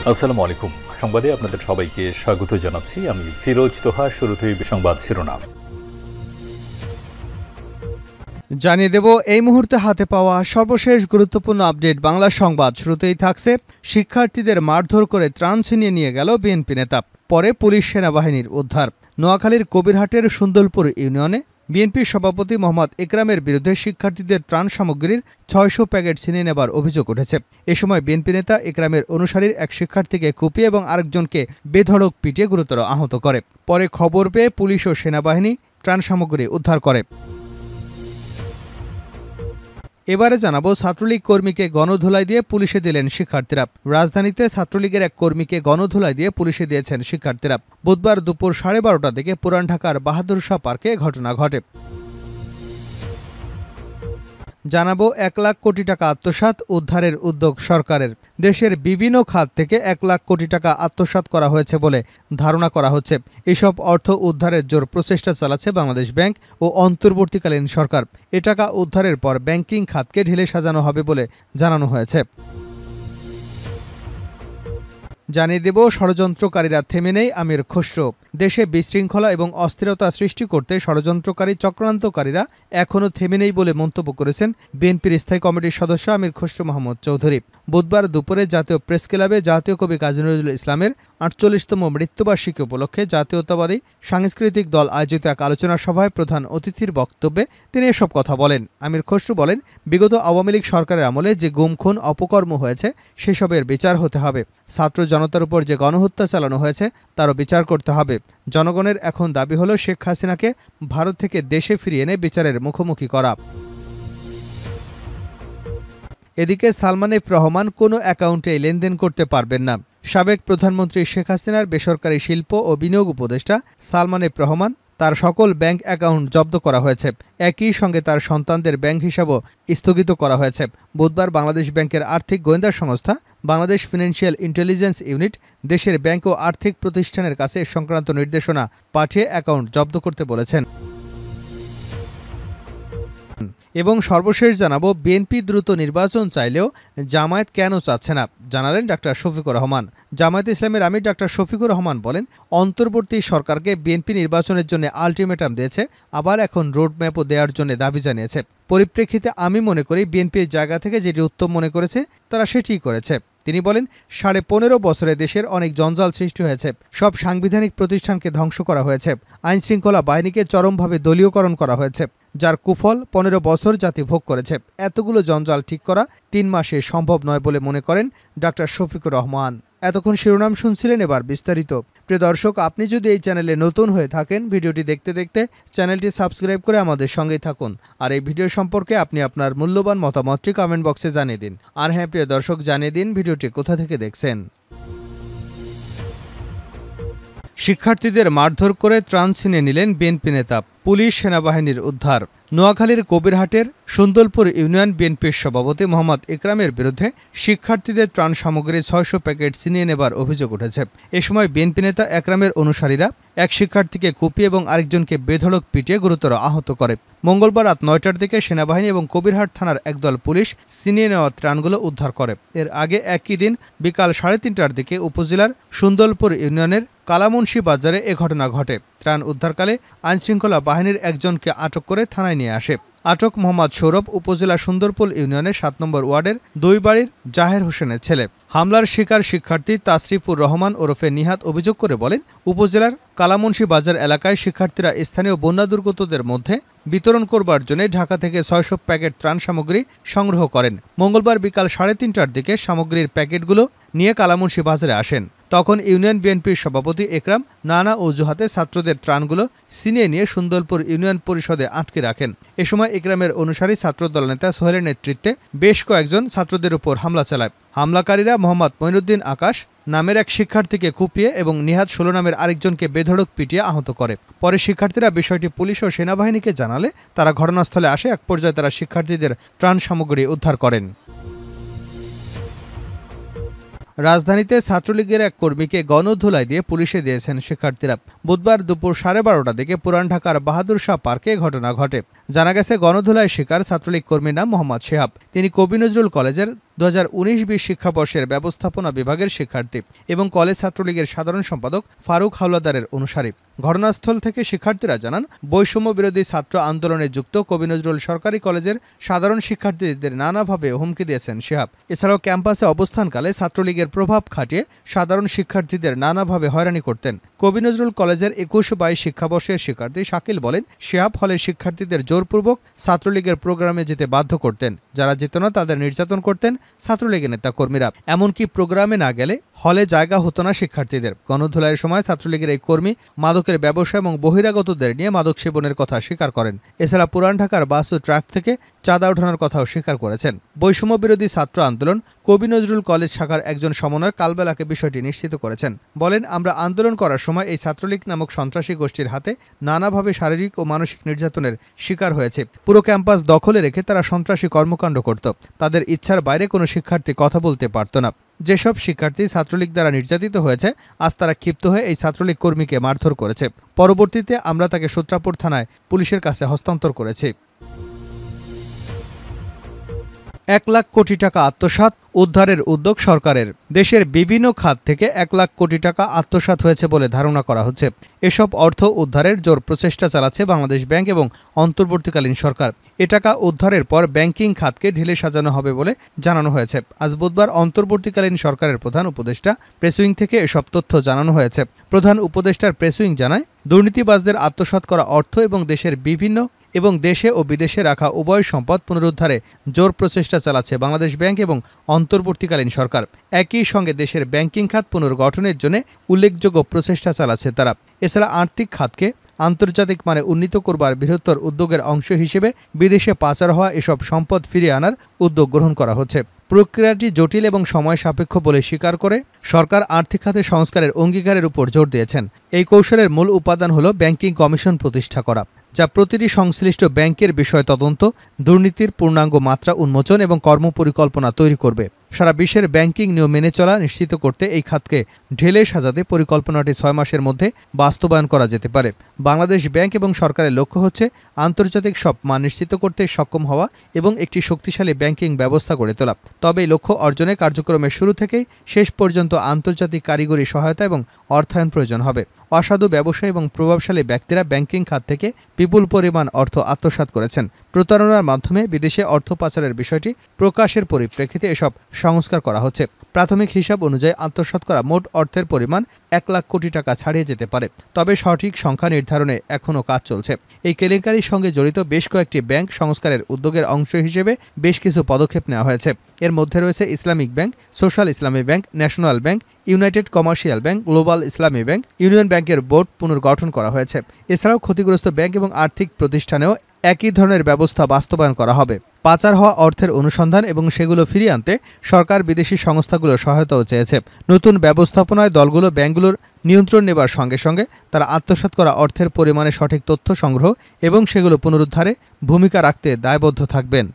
আসসালামু আলাইকুম। সংবাদে আপনাদের সবাইকে স্বাগত জানাচ্ছি। আমি ফিরোজ তোহা। শুরুতেই সংবাদ শিরোনাম জানিয়ে দেব এই মুহূর্তে হাতে পাওয়া সর্বশেষ গুরুত্বপূর্ণ আপডেট বাংলা সংবাদ। শুরুতেই থাকছে শিক্ষার্থীদের মারধর করে ত্রাণ ছিনিয়ে নিয়ে গেল বিএনপি নেতা, পরে পুলিশ সেনাবাহিনীর উদ্ধার। নোয়াখালীর কবিরহাটের সুন্দরপুর ইউনিয়নে বিএনপির সভাপতি মোহাম্মদ একরামের বিরুদ্ধে শিক্ষার্থীদের ত্রাণ সামগ্রীর ৬০০ প্যাকেট ছিনিয়ে নেবার অভিযোগ উঠেছে। এ সময় বিএনপি নেতা একরামের অনুসারীর এক শিক্ষার্থীকে কুপিয়ে এবং আরেকজনকে বেধড়ক পিটিয়ে গুরুতর আহত করে। পরে খবর পেয়ে পুলিশ ও সেনাবাহিনী ত্রাণ সামগ্রী উদ্ধার করে। এবারে জানাবো ছাত্রলীগ কর্মীকে গণধুলাই দিয়ে পুলিশে দিলেন শিক্ষার্থীরা। রাজধানীতে ছাত্রলীগের এক কর্মীকে গণধুলাই দিয়ে পুলিশে দিয়েছেন শিক্ষার্থীরা। বুধবার দুপুর 12:30টার দিকে পুরান ঢাকার বাহাদুর শাহ পার্কে ঘটনা ঘটে। জানাবো ১ লাখ কোটি টাকা আত্মসাৎ, উদ্ধারের উদ্যোগ সরকারের। দেশের বিভিন্ন খাত থেকে ১ লাখ কোটি টাকা আত্মসাৎ করা হয়েছে বলে ধারণা করা হচ্ছে। এসব অর্থ উদ্ধারের জোর প্রচেষ্টা চালাচ্ছে বাংলাদেশ ব্যাংক ও অন্তর্বর্তীকালীন সরকার। এ টাকা উদ্ধারের পর ব্যাংকিং খাতকে ঢেলে সাজানো হবে বলে জানানো হয়েছে। জানিয়ে দেব ষড়যন্ত্রকারীরা থেমে নেই, আমির খসরু। দেশে বিশৃঙ্খলা এবং অস্থিরতা সৃষ্টি করতে ষড়যন্ত্রকারী চক্রান্তকারীরা এখনও থেমে নেই বলে মন্তব্য করেছেন বিএনপির স্থায়ী কমিটির সদস্য আমির খসরু মাহমুদ চৌধুরী। বুধবার দুপুরে জাতীয় প্রেস ক্লাবে জাতীয় কবি কাজী নজরুল ইসলামের ৪৮তম মৃত্যুবার্ষিকী উপলক্ষে জাতীয়তাবাদী সাংস্কৃতিক দল আয়োজিত এক আলোচনা সভায় প্রধান অতিথির বক্তব্যে তিনি এসব কথা বলেন। আমির খসরু বলেন, বিগত আওয়ামী লীগ সরকারের আমলে যে গুম খুন অপকর্ম হয়েছে সেসবের বিচার হতে হবে। ছাত্র জনতার উপর যে গণহত্যা চালানো হয়েছে তারও বিচার করতে হবে। জনগণের এখন দাবি হলো শেখ হাসিনাকে ভারত থেকে দেশে ফিরিয়ে এনে বিচারের মুখোমুখি করা। এদিকে সালমান এফ রহমান কোনো অ্যাকাউন্টে লেনদেন করতে পারবেন না। সাবেক প্রধানমন্ত্রী শেখ হাসিনার বেসরকারি শিল্প ও বিনিয়োগ উপদেষ্টা সালমান এফ রহমান তার সকল ব্যাংক অ্যাকাউন্ট জব্দ করা হয়েছে। একই সঙ্গে তার সন্তানদের ব্যাংক হিসাবও স্থগিত করা হয়েছে। বুধবার বাংলাদেশ ব্যাংকের আর্থিক গোয়েন্দা সংস্থা বাংলাদেশ ফিনান্সিয়াল ইন্টেলিজেন্স ইউনিট দেশের ব্যাংক ও আর্থিক প্রতিষ্ঠানের কাছে সংক্রান্ত নির্দেশনা পাঠিয়ে অ্যাকাউন্ট জব্দ করতে বলেছেন। এবং সর্বশেষ জানাবো বিএনপি দ্রুত নির্বাচন চাইলেও জামায়াত কেন চাচ্ছে না, জানালেন ডাক্তার শফিকুর রহমান। জামায়াত ইসলামের আমির ডাক্তার শফিকুর রহমান বলেন, অন্তর্বর্তী সরকারকে বিএনপি নির্বাচনের জন্য আলটিমেটাম দিয়েছে, আবার এখন রোডম্যাপও দেওয়ার জন্য দাবি জানিয়েছে। পরিপ্রেক্ষিতে আমি মনে করি বিএনপির জায়গা থেকে যেটি উত্তম মনে করেছে তারা সেটিই করেছে। তিনি বলেন, 15.5 বছরে দেশের অনেক জঞ্জাল সৃষ্টি হয়েছে, সব সাংবিধানিক প্রতিষ্ঠানকে ধ্বংস করা হয়েছে, আইনশৃঙ্খলা বাহিনীকে চরমভাবে দলীয়করণ করা হয়েছে, যার কুফল 15 বছর জাতি ভোগ করেছে। এতগুলো জঞ্জাল ঠিক করা 3 মাসে সম্ভব নয় বলে মনে করেন ডাক্তার শফিকুর রহমান। এতক্ষণ শিরোনাম শুনছিলেন, এবার বিস্তারিত। প্রিয় দর্শক, আপনি যদি এই চ্যানেলে নতুন হয়ে থাকেন, ভিডিওটি দেখতে দেখতে চ্যানেলটি সাবস্ক্রাইব করে আমাদের সঙ্গেই থাকুন। আর এই ভিডিও সম্পর্কে আপনি আপনার মূল্যবান মতামতটি কমেন্ট বক্সে জানিয়ে দিন। আর হ্যাঁ প্রিয় দর্শক, জানিয়ে দিন ভিডিওটি কোথা থেকে দেখছেন। শিক্ষার্থীদের মারধর করে ত্রাণ ছিনিয়ে নিলেন বিএনপি নেতা, পুলিশ সেনাবাহিনীর উদ্ধার। নোয়াখালীর কবিরহাটের সুন্দরপুর ইউনিয়ন বিএনপির সভাপতি মোহাম্মদ একরামের বিরুদ্ধে শিক্ষার্থীদের ত্রাণ সামগ্রী ৬০০ প্যাকেট ছিনিয়ে নেবার অভিযোগ উঠেছে। এ সময় বিএনপি নেতা একরামের অনুসারীরা এক শিক্ষার্থীকে কুপিয়ে এবং আরেকজনকে বেধড়ক পিটিয়ে গুরুতর আহত করে। মঙ্গলবার রাত ৯টার দিকে সেনাবাহিনী এবং কবিরহাট থানার একদল পুলিশ ছিনিয়ে নেওয়া ত্রাণগুলো উদ্ধার করে। এর আগে একই দিন বিকাল 3:30টার দিকে উপজেলার সুন্দরপুর ইউনিয়নের কালামুন্সি বাজারে এ ঘটনা ঘটে। ত্রাণ উদ্ধারকালে আইনশৃঙ্খলা বাহিনীর একজনকে আটক করে থানায় নিয়ে আসে। আটক মোহাম্মদ সৌরভ উপজেলা সুন্দরপুর ইউনিয়নের 7 নম্বর ওয়ার্ডের 2 বাড়ির জাহের হোসেনের ছেলে। হামলার শিকার শিক্ষার্থী তাসরিফুর রহমান ওরফে নিহাত অভিযোগ করে বলেন, উপজেলার কালামুন্সি বাজার এলাকায় শিক্ষার্থীরা স্থানীয় বন্যা দুর্গতদের মধ্যে বিতরণ করবার জন্য ঢাকা থেকে ৬০০ প্যাকেট ত্রাণ সামগ্রী সংগ্রহ করেন। মঙ্গলবার বিকাল 3:30টার দিকে সামগ্রীর প্যাকেটগুলো নিয়ে কালামুন্সি বাজারে আসেন। তখন ইউনিয়ন বিএনপির সভাপতি একরাম নানা অজুহাতে ছাত্রদের ত্রাণগুলো ছিনিয়ে নিয়ে সুন্দরপুর ইউনিয়ন পরিষদে আটকে রাখেন। এ সময় একরামের অনুসারী ছাত্রদল নেতা সোহেলের নেতৃত্বে বেশ কয়েকজন ছাত্রদের উপর হামলা চালায়। হামলাকারীরা মোহাম্মদ মঈনুদ্দিন আকাশ নামের এক শিক্ষার্থীকে কুপিয়ে এবং নিহাত 16 নামের আরেকজনকে বেধড়ক পিটিয়ে আহত করে। পরে শিক্ষার্থীরা বিষয়টি পুলিশ ও সেনাবাহিনীকে জানালে তারা ঘটনাস্থলে আসে। এক পর্যায়ে তারা শিক্ষার্থীদের ত্রাণ সামগ্রী উদ্ধার করেন। রাজধানীতে ছাত্রলীগের এক কর্মীকে গণধুলাই দিয়ে পুলিশে দিয়েছেন শিক্ষার্থীরা। বুধবার দুপুর 12:30টার দিকে পুরান ঢাকার বাহাদুর শাহ পার্কে ঘটনা ঘটে। জানা গেছে, গণধুলায় শিকার ছাত্রলীগ কর্মীর নাম মোহাম্মদ শিহাব। তিনি কবি নজরুল কলেজের 2019-20 শিক্ষাবর্ষের ব্যবস্থাপনা বিভাগের শিক্ষার্থী এবং কলেজ ছাত্রলীগের সাধারণ সম্পাদক ফারুক হাওলাদারের অনুসারী। ঘটনাস্থল থেকে শিক্ষার্থীরা জানান, বৈষম্য বিরোধী ছাত্র আন্দোলনে যুক্ত কবি নজরুল সরকারি কলেজের সাধারণ শিক্ষার্থীদের নানাভাবে হুমকি দিয়েছেন শিহাব। এছাড়াও ক্যাম্পাসে অবস্থানকালে ছাত্রলীগের প্রভাব খাটিয়ে সাধারণ শিক্ষার্থীদের নানাভাবে হয়রানি করতেন। কবি নজরুল কলেজের 21-22 শিক্ষাবর্ষের শিক্ষার্থী শাকিল বলেন, শিহাব হলের শিক্ষার্থীদের জোরপূর্বক ছাত্রলীগের প্রোগ্রামে যেতে বাধ্য করতেন। যারা যেত না তাদের নির্যাতন করতেন ছাত্রলীগের নেতাকর্মীরা। এমনকি প্রোগ্রামে না গেলে হলে জায়গা হতো না শিক্ষার্থীদের। গণধোলাইয়ের সময় ছাত্রলীগের এই কর্মী মাদকের ব্যবসা এবং বহিরাগতদের নিয়ে মাদক সেবনের কথা স্বীকার করেন। এছাড়া পুরান ঢাকার বাস ও ট্রাক থেকে চাঁদা ওঠানোর কথাও স্বীকার করেছেন। বৈষম্য বিরোধী ছাত্র আন্দোলন কবি নজরুল কলেজ শাখার একজন সমন্বয়ক কালবেলাকে বিষয়টি নিশ্চিত করেছেন। বলেন, আমরা আন্দোলন করার সময় এই ছাত্রলীগ নামক সন্ত্রাসী গোষ্ঠীর হাতে নানাভাবে শারীরিক ও মানসিক নির্যাতনের শিকার হয়েছে। পুরো ক্যাম্পাস দখলে রেখে তারা সন্ত্রাসী কর্মকাণ্ড করত। তাদের ইচ্ছার বাইরে কোনো শিক্ষার্থী কথা বলতে পারত না। যেসব শিক্ষার্থী ছাত্রলীগ দ্বারা নির্যাতিত হয়েছে, আজ তারা ক্ষিপ্ত হয়ে এই ছাত্রলীগ কর্মীকে মারধর করেছে। পরবর্তীতে আমরা তাকে সূত্রাপুর থানায় পুলিশের কাছে হস্তান্তর করেছি। 1 লাখ কোটি টাকা আত্মসাৎ, উদ্ধারের উদ্যোগ সরকারের। দেশের বিভিন্ন খাত থেকে 1 লাখ কোটি টাকা আত্মসাৎ হয়েছে বলে ধারণা করা হচ্ছে। এসব অর্থ উদ্ধারের জোর প্রচেষ্টা চালাচ্ছে বাংলাদেশ ব্যাংক এবং অন্তর্বর্তীকালীন সরকার। এ টাকা উদ্ধারের পর ব্যাংকিং খাতকে ঢেলে সাজানো হবে বলে জানানো হয়েছে। আজ বুধবার অন্তর্বর্তীকালীন সরকারের প্রধান উপদেষ্টা প্রেসউইং থেকে এসব তথ্য জানানো হয়েছে। প্রধান উপদেষ্টার প্রেসউইং জানায়, দুর্নীতিবাজদের আত্মসাৎ করা অর্থ এবং দেশে ও বিদেশে রাখা উভয় সম্পদ পুনরুদ্ধারে জোর প্রচেষ্টা চালাচ্ছে বাংলাদেশ ব্যাংক এবং অন্তর্বর্তীকালীন সরকার। একই সঙ্গে দেশের ব্যাংকিং খাত পুনর্গঠনের জন্য উল্লেখযোগ্য প্রচেষ্টা চালাচ্ছে তারা। এছাড়া আর্থিক খাতকে আন্তর্জাতিক মানে উন্নীত করবার বৃহত্তর উদ্যোগের অংশ হিসেবে বিদেশে পাচার হওয়া এসব সম্পদ ফিরিয়ে আনার উদ্যোগ গ্রহণ করা হচ্ছে। প্রক্রিয়াটি জটিল এবং সময় সাপেক্ষ বলে স্বীকার করে সরকার আর্থিক খাতে সংস্কারের অঙ্গীকারের উপর জোর দিয়েছেন। এই কৌশলের মূল উপাদান হল ব্যাংকিং কমিশন প্রতিষ্ঠা করা, যা প্রতিটি সংশ্লিষ্ট ব্যাংকের বিষয় তদন্ত, দুর্নীতির পূর্ণাঙ্গ মাত্রা উন্মোচন এবং কর্মপরিকল্পনা তৈরি করবে। সারা বিশ্বের ব্যাংকিং নিয়ম মেনে চলা নিশ্চিত করতে এই খাতকে ঢেলে সাজাতে পরিকল্পনাটি 6 মাসের মধ্যে বাস্তবায়ন করা যেতে পারে। বাংলাদেশ ব্যাংক এবং সরকারের লক্ষ্য হচ্ছে আন্তর্জাতিক সব মান নিশ্চিত করতে সক্ষম হওয়া এবং একটি শক্তিশালী ব্যাংকিং ব্যবস্থা গড়ে তোলা। তবে এই লক্ষ্য অর্জনে কার্যক্রমের শুরু থেকেই শেষ পর্যন্ত আন্তর্জাতিক কারিগরি সহায়তা এবং অর্থায়ন প্রয়োজন হবে। অসাধু ব্যবসায়ী এবং প্রভাবশালী ব্যক্তিরা ব্যাংকিং খাত থেকে বিপুল পরিমাণ অর্থ আত্মসাৎ করেছেন। প্রতারণার মাধ্যমে বিদেশে অর্থ পাচারের বিষয়টি প্রকাশের পরিপ্রেক্ষিতে এসব সংস্কার করা হচ্ছে। প্রাথমিক হিসাব অনুযায়ী আত্মসাৎ করা মোট অর্থের পরিমাণ 1 লাখ কোটি টাকা ছাড়িয়ে যেতে পারে। তবে সঠিক সংখ্যা নির্ধারণে এখনও কাজ চলছে। এই কেলেঙ্কারির সঙ্গে জড়িত বেশ কয়েকটি ব্যাংক সংস্কারের উদ্যোগের অংশ হিসেবে বেশ কিছু পদক্ষেপ নেওয়া হয়েছে। এর মধ্যে রয়েছে ইসলামিক ব্যাংক, সোশ্যাল ইসলামী bank, national bank, United commercial bank, global ইসলামী ব্যাংক, ইউনিয়ন ব্যাংকের বোর্ড পুনর্গঠন করা হয়েছে। এছাড়াও ক্ষতিগ্রস্ত ব্যাংক এবং আর্থিক প্রতিষ্ঠানেও একই ধরনের ব্যবস্থা বাস্তবায়ন করা হবে। পাচার হওয়া অর্থের অনুসন্ধান এবং সেগুলো ফিরিয়ে আনতে সরকার বিদেশি সংস্থাগুলোর সহায়তাও চেয়েছে। নতুন ব্যবস্থাপনায় দলগুলো ব্যাংকগুলোর নিয়ন্ত্রণ নেবার সঙ্গে সঙ্গে তারা আত্মসাৎ করা অর্থের পরিমাণে সঠিক তথ্য সংগ্রহ এবং সেগুলো পুনরুদ্ধারে ভূমিকা রাখতে দায়বদ্ধ থাকবেন।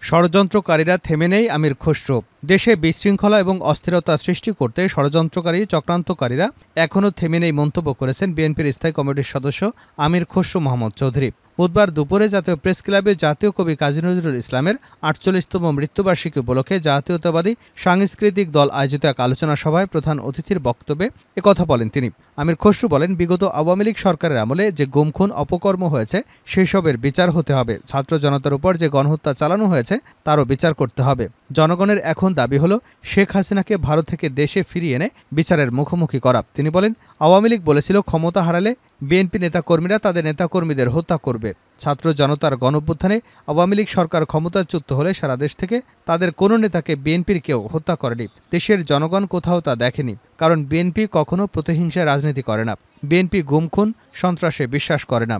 ষড়যন্ত্রকারীরা থেমে নেই, আমির খসরু। দেশে বিশৃঙ্খলা এবং অস্থিরতা সৃষ্টি করতে ষড়যন্ত্রকারী চক্রান্তকারীরা এখনও থেমে নেই মন্তব্য করেছেন বিএনপির স্থায়ী কমিটির সদস্য আমির খসরু মোহাম্মদ চৌধুরী। বুধবার দুপুরে জাতীয় প্রেস ক্লাবে জাতীয় কবি কাজী নজরুল ইসলামের ৪৮তম মৃত্যুবার্ষিকী উপলক্ষে জাতীয়তাবাদী সাংস্কৃতিক দল আয়োজিত এক আলোচনা সভায় প্রধান অতিথির বক্তব্যে একথা বলেন তিনি। আমির খসরু বলেন, বিগত আওয়ামী লীগ সরকারের আমলে যে গুম-খুন অপকর্ম হয়েছে সেসবের বিচার হতে হবে। ছাত্র জনতার উপর যে গণহত্যা চালানো হয়েছে তারও বিচার করতে হবে। জনগণের এখন দাবি হলো শেখ হাসিনাকে ভারত থেকে দেশে ফিরিয়ে এনে বিচারের মুখোমুখি করা। তিনি বলেন, আওয়ামী লীগ বলেছিল ক্ষমতা হারালে বিএনপি নেতাকর্মীরা তাদের নেতাকর্মীদের হত্যা করবে। ছাত্র জনতার গণঅভ্যুত্থানে আওয়ামী লীগ সরকার ক্ষমতাচ্যুত হলে সারা দেশ থেকে তাদের কোনো নেতাকে বিএনপির কেউ হত্যা করেনি। দেশের জনগণ কোথাও তা দেখেনি, কারণ বিএনপি কখনো প্রতিহিংসায় রাজনীতি করে না। বিএনপি গুম-খুন সন্ত্রাসে বিশ্বাস করে না।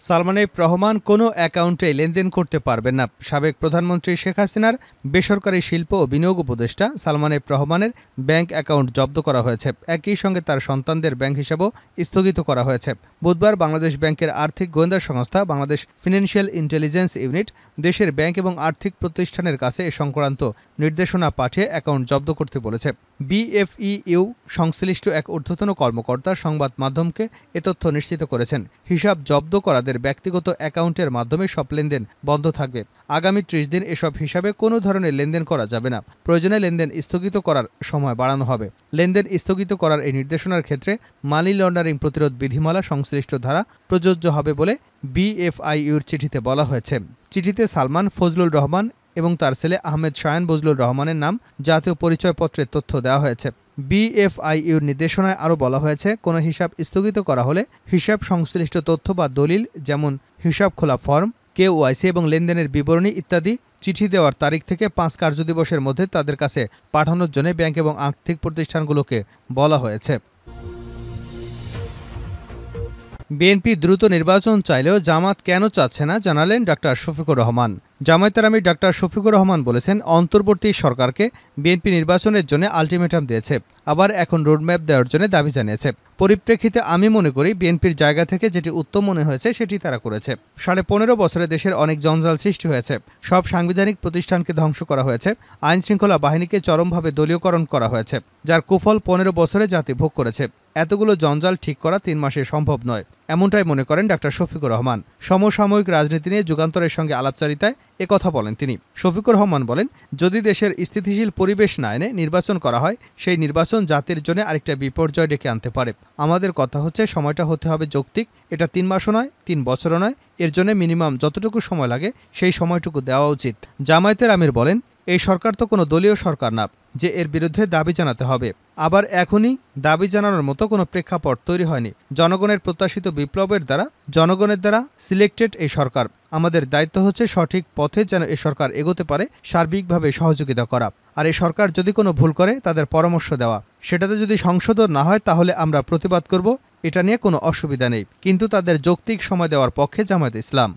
সালমান এফ রহমান কোনো অ্যাকাউন্টে লেনদেন করতে পারবেন না। সাবেক প্রধানমন্ত্রী শেখ হাসিনার বেসরকারি শিল্প ও বিনিয়োগ উপদেষ্টা সালমান এফ রহমানের ব্যাংক অ্যাকাউন্ট জব্দ করা হয়েছে। একই সঙ্গে তার সন্তানদের ব্যাংক হিসাবও স্থগিত করা হয়েছে। বুধবার বাংলাদেশ ব্যাংকের আর্থিক গোয়েন্দা সংস্থা বাংলাদেশ ফিনান্সিয়াল ইন্টেলিজেন্স ইউনিট দেশের ব্যাংক এবং আর্থিক প্রতিষ্ঠানের কাছে এ সংক্রান্ত নির্দেশনা পাঠিয়ে অ্যাকাউন্ট জব্দ করতে বলেছে। বিএফইইউ সংশ্লিষ্ট এক ঊর্ধ্বতন কর্মকর্তা সংবাদ মাধ্যমকে এ তথ্য নিশ্চিত করেছেন। হিসাব জব্দ করাদের ব্যক্তিগত অ্যাকাউন্টের মাধ্যমে সব লেনদেন বন্ধ থাকবে। আগামী ৩০ দিন এসব হিসাবে কোনো ধরনের লেনদেন করা যাবে না। প্রয়োজনে লেনদেন স্থগিত করার সময় বাড়ানো হবে। লেনদেন স্থগিত করার এই নির্দেশনার ক্ষেত্রে মানি লন্ডারিং প্রতিরোধ বিধিমালা সংশ্লিষ্ট ধারা প্রযোজ্য হবে বলে বিএফআইইউর চিঠিতে বলা হয়েছে। চিঠিতে সালমান ফজলুর রহমান এবং তার ছেলে আহমেদ শায়ান বজলুর রহমানের নাম জাতীয় পরিচয়পত্রের তথ্য দেওয়া হয়েছে। বিএফআইইউর নির্দেশনায় আরও বলা হয়েছে, কোনো হিসাব স্থগিত করা হলে হিসাব সংশ্লিষ্ট তথ্য বা দলিল যেমন হিসাব খোলা ফর্ম, কেওয়াইসি এবং লেনদেনের বিবরণী ইত্যাদি চিঠি দেওয়ার তারিখ থেকে ৫ কার্যদিবসের মধ্যে তাদের কাছে পাঠানোর জন্য ব্যাংক এবং আর্থিক প্রতিষ্ঠানগুলোকে বলা হয়েছে। বিএনপি দ্রুত নির্বাচন চাইলেও জামাত কেন চাচ্ছে না জানালেন ডাক্তার শফিকুর রহমান। জামায়াতের আমির ডাক্তার শফিকুর রহমান বলেছেন, অন্তর্বর্তী সরকারকে বিএনপি নির্বাচনের জন্য আলটিমেটাম দিয়েছে, আবার এখন রোডম্যাপ দেওয়ার জন্য দাবি জানিয়েছে। পরিপ্রেক্ষিতে আমি মনে করি বিএনপির জায়গা থেকে যেটি উত্তম মনে হয়েছে সেটি তারা করেছে। ১৫.৫ বছরে দেশের অনেক জঞ্জাল সৃষ্টি হয়েছে, সব সাংবিধানিক প্রতিষ্ঠানকে ধ্বংস করা হয়েছে, আইন শৃঙ্খলা বাহিনীকে চরমভাবে দলীয়করণ করা হয়েছে, যার কুফল ১৫ বছরে জাতি ভোগ করেছে। এতগুলো জঞ্জাল ঠিক করা ৩ মাসে সম্ভব নয়, এমনটাই মনে করেন ডাক্তার শফিকুর রহমান। সমসাময়িক রাজনীতি নিয়ে যুগান্তরের সঙ্গে আলাপচারিতায় একথা বলেন তিনি। শফিকুর রহমান বলেন, যদি দেশের স্থিতিশীল পরিবেশ না এনে নির্বাচন করা হয়, সেই নির্বাচন জাতির জন্য আরেকটা বিপর্যয় ডেকে আনতে পারে। আমাদের কথা হচ্ছে, সময়টা হতে হবে যৌক্তিক। এটা ৩ মাসও নয়, ৩ বছরও নয়, এর জন্য মিনিমাম যতটুকু সময় লাগে সেই সময়টুকু দেওয়া উচিত। জামায়াতের আমির বলেন, এই সরকার তো কোনো দলীয় সরকার না যে এর বিরুদ্ধে দাবি জানাতে হবে। আবার এখনই দাবি জানানোর মতো কোনো প্রেক্ষাপট তৈরি হয়নি। জনগণের প্রত্যাশিত বিপ্লবের দ্বারা, জনগণের দ্বারা সিলেক্টেড এই সরকার। আমাদের দায়িত্ব হচ্ছে সঠিক পথে যেন এ সরকার এগোতে পারে, সার্বিকভাবে সহযোগিতা করা। আর এই সরকার যদি কোনো ভুল করে তাদের পরামর্শ দেওয়া। সেটাতে যদি সংশোধন না হয় তাহলে আমরা প্রতিবাদ করব, এটা নিয়ে কোনো অসুবিধা নেই। কিন্তু তাদের যৌক্তিক সময় দেওয়ার পক্ষে জামায়াতে ইসলাম।